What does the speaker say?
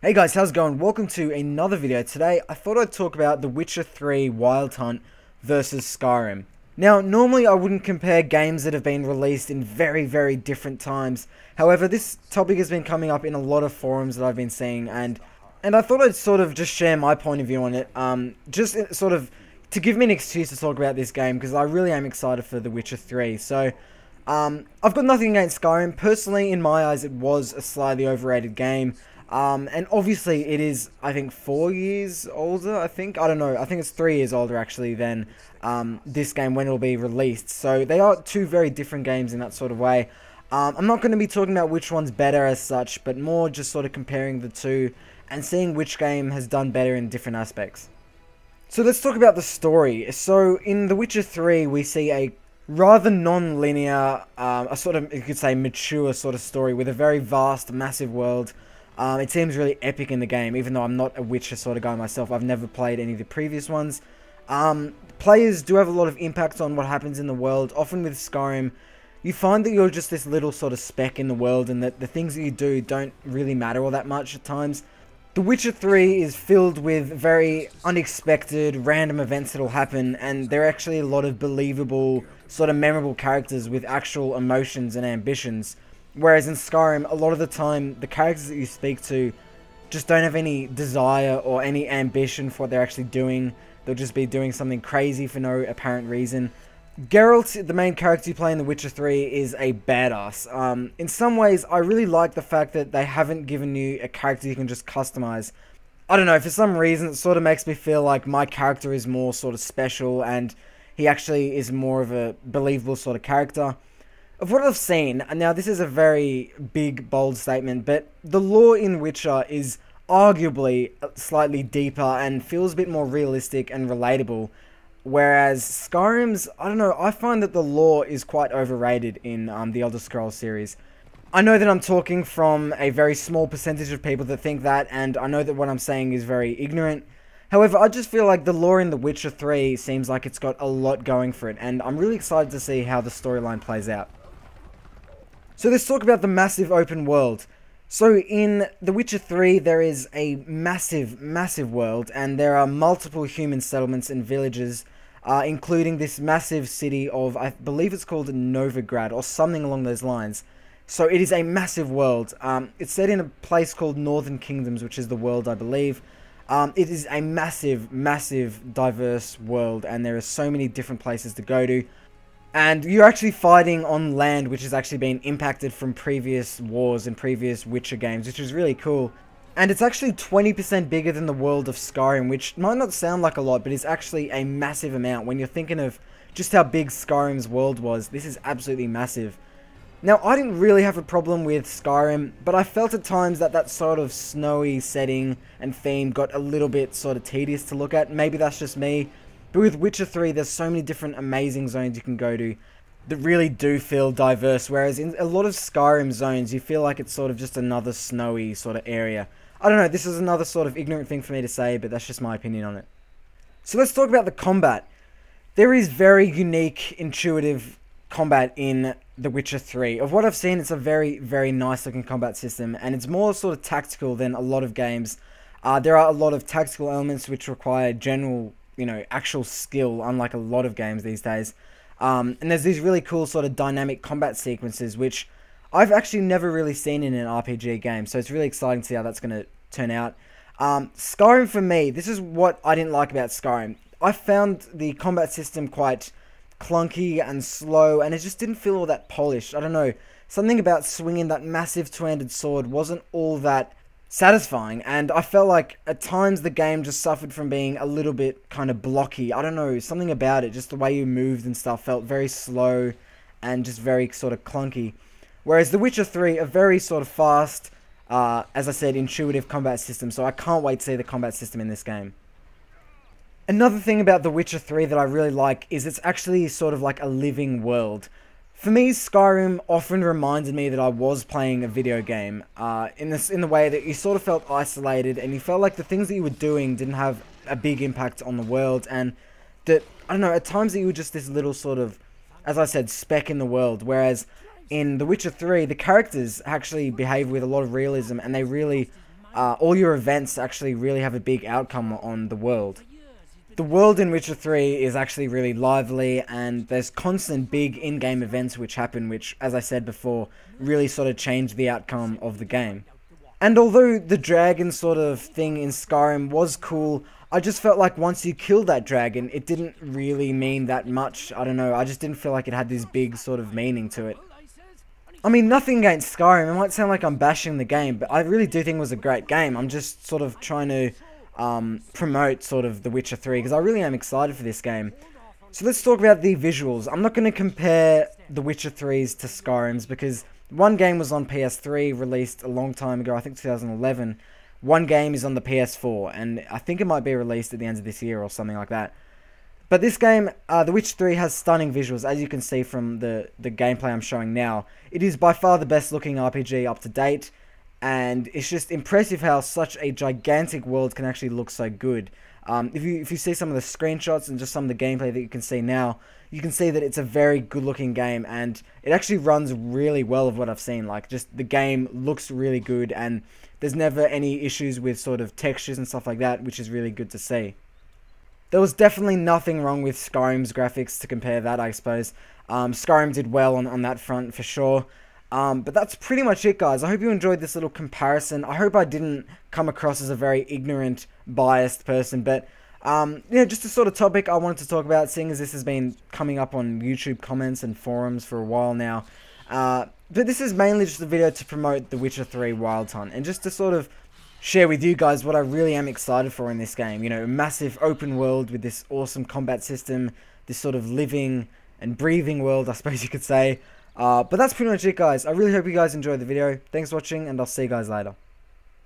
Hey guys, how's it going? Welcome to another video. Today, I thought I'd talk about The Witcher 3 Wild Hunt versus Skyrim. Now, normally I wouldn't compare games that have been released in very different times. However, this topic has been coming up in a lot of forums that I've been seeing, and I thought I'd sort of just share my point of view on it. Just sort of to give me an excuse to talk about this game, because I really am excited for The Witcher 3. So, I've got nothing against Skyrim. Personally, in my eyes, it was a slightly overrated game. And obviously it is, I think, 4 years older, I don't know, I think it's 3 years older actually than this game when it'll be released. So they are two very different games in that sort of way. I'm not going to be talking about which one's better as such, but more just sort of comparing the two and seeing which game has done better in different aspects. So let's talk about the story. So in The Witcher 3 we see a rather non-linear, a sort of, you could say, mature sort of story with a very vast, massive world. It seems really epic in the game, even though I'm not a Witcher sort of guy myself. I've never played any of the previous ones. Players do have a lot of impact on what happens in the world. Often with Skyrim, you find that you're just this little sort of speck in the world, and that the things that you do don't really matter all that much at times. The Witcher 3 is filled with very unexpected, random events that will happen, and there are actually a lot of believable, sort of memorable characters with actual emotions and ambitions. Whereas in Skyrim, a lot of the time, the characters that you speak to just don't have any desire or any ambition for what they're actually doing. They'll just be doing something crazy for no apparent reason. Geralt, the main character you play in The Witcher 3, is a badass. In some ways, I really like the fact that they haven't given you a character you can just customize. I don't know, for some reason, it sort of makes me feel like my character is more sort of special, and he actually is more of a believable sort of character. Of what I've seen, and now this is a very big, bold statement, but the lore in Witcher is arguably slightly deeper and feels a bit more realistic and relatable. Whereas Skyrim's, I don't know, I find that the lore is quite overrated in the Elder Scrolls series. I know that I'm talking from a very small percentage of people that think that, and I know that what I'm saying is very ignorant. However, I just feel like the lore in The Witcher 3 seems like it's got a lot going for it, and I'm really excited to see how the storyline plays out. So let's talk about the massive open world. So in The Witcher 3 there is a massive world, and there are multiple human settlements and villages, including this massive city of, I believe it's called Novigrad or something along those lines. So it is a massive world. It's set in a place called Northern Kingdoms, which is the world, I believe. It is a massive diverse world, and there are so many different places to go to. And you're actually fighting on land which has actually been impacted from previous wars and previous Witcher games, which is really cool. And it's actually 20% bigger than the world of Skyrim, which might not sound like a lot, but is actually a massive amount. When you're thinking of just how big Skyrim's world was, this is absolutely massive. Now, I didn't really have a problem with Skyrim, but I felt at times that that sort of snowy setting and theme got a little bit sort of tedious to look at. Maybe that's just me. But with Witcher 3, there's so many different amazing zones you can go to that really do feel diverse, whereas in a lot of Skyrim zones, you feel like it's sort of just another snowy sort of area. I don't know, this is another sort of ignorant thing for me to say, but that's just my opinion on it. So let's talk about the combat. There is very unique, intuitive combat in The Witcher 3. Of what I've seen, it's a very nice looking combat system, and it's more sort of tactical than a lot of games. There are a lot of tactical elements which require general, actual skill, unlike a lot of games these days. And there's these really cool sort of dynamic combat sequences, which I've actually never really seen in an RPG game, so it's really exciting to see how that's going to turn out. Skyrim, for me, this is what I didn't like about Skyrim. I found the combat system quite clunky and slow, and it just didn't feel all that polished. I don't know, something about swinging that massive two-handed sword wasn't all that satisfying, and I felt like at times the game just suffered from being a little bit kind of blocky. I don't know, something about it, just the way you moved and stuff felt very slow and just very sort of clunky. Whereas The Witcher 3, a very sort of fast, as I said, intuitive combat system, so I can't wait to see the combat system in this game. Another thing about The Witcher 3 that I really like is it's actually sort of like a living world. For me, Skyrim often reminded me that I was playing a video game, in the way that you sort of felt isolated, and you felt like the things that you were doing didn't have a big impact on the world, and that, I don't know, at times that you were just this little sort of, as I said, speck in the world, whereas in The Witcher 3, the characters actually behave with a lot of realism, and they really all your events actually really have a big outcome on the world. The world in Witcher 3 is actually really lively, and there's constant big in-game events which happen, which, as I said before, really sort of change the outcome of the game. And although the dragon sort of thing in Skyrim was cool, I just felt like once you killed that dragon, it didn't really mean that much. I don't know, I just didn't feel like it had this big sort of meaning to it. I mean, nothing against Skyrim, it might sound like I'm bashing the game, but I really do think it was a great game. I'm just sort of trying to promote sort of The Witcher 3, because I really am excited for this game. So let's talk about the visuals. I'm not going to compare The Witcher 3's to Skyrim's, because one game was on PS3, released a long time ago, I think 2011. One game is on the PS4, and I think it might be released at the end of this year or something like that. But this game, The Witcher 3, has stunning visuals, as you can see from the gameplay I'm showing now. It is by far the best looking RPG up to date, and it's just impressive how such a gigantic world can actually look so good. If you see some of the screenshots and just some of the gameplay that you can see now, you can see that it's a very good looking game, and it actually runs really well of what I've seen. Like, just the game looks really good, and there's never any issues with sort of textures and stuff like that, which is really good to see. There was definitely nothing wrong with Skyrim's graphics to compare that, I suppose. Skyrim did well on that front for sure. But that's pretty much it, guys. I hope you enjoyed this little comparison. I hope I didn't come across as a very ignorant, biased person. But, just a sort of topic I wanted to talk about, seeing as this has been coming up on YouTube comments and forums for a while now. But this is mainly just a video to promote The Witcher 3 Wild Hunt, and just to sort of share with you guys what I really am excited for in this game. You know, a massive open world with this awesome combat system, this sort of living and breathing world, I suppose you could say. But that's pretty much it, guys. I really hope you guys enjoyed the video. Thanks for watching, and I'll see you guys later.